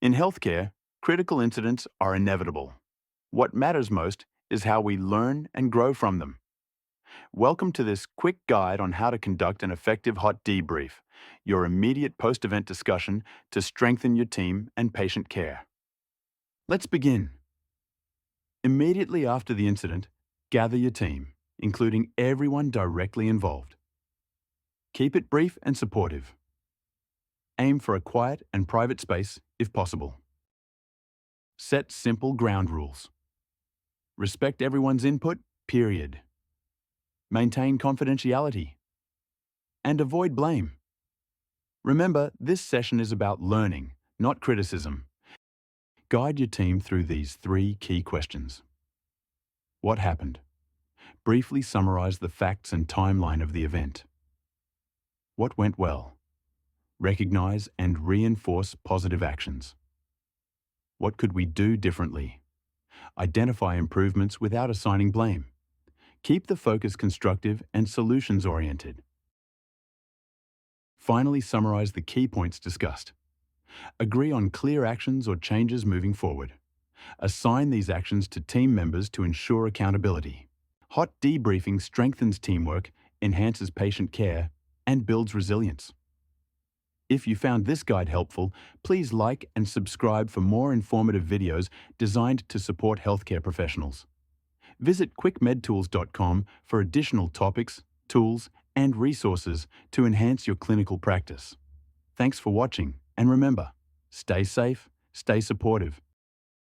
In healthcare, critical incidents are inevitable. What matters most is how we learn and grow from them. Welcome to this quick guide on how to conduct an effective hot debrief, your immediate post-event discussion to strengthen your team and patient care. Let's begin. Immediately after the incident, gather your team, including everyone directly involved. Keep it brief and supportive. Aim for a quiet and private space if possible. Set simple ground rules. Respect everyone's input, period. Maintain confidentiality. And avoid blame. Remember, this session is about learning, not criticism. Guide your team through these 3 key questions. What happened? Briefly summarize the facts and timeline of the event. What went well? Recognize and reinforce positive actions. What could we do differently? Identify improvements without assigning blame. Keep the focus constructive and solutions-oriented. Finally, summarize the key points discussed. Agree on clear actions or changes moving forward. Assign these actions to team members to ensure accountability. Hot debriefing strengthens teamwork, enhances patient care, and builds resilience. If you found this guide helpful, please like and subscribe for more informative videos designed to support healthcare professionals. Visit QuickMedTools.com for additional topics, tools, and resources to enhance your clinical practice. Thanks for watching, and remember, stay safe, stay supportive,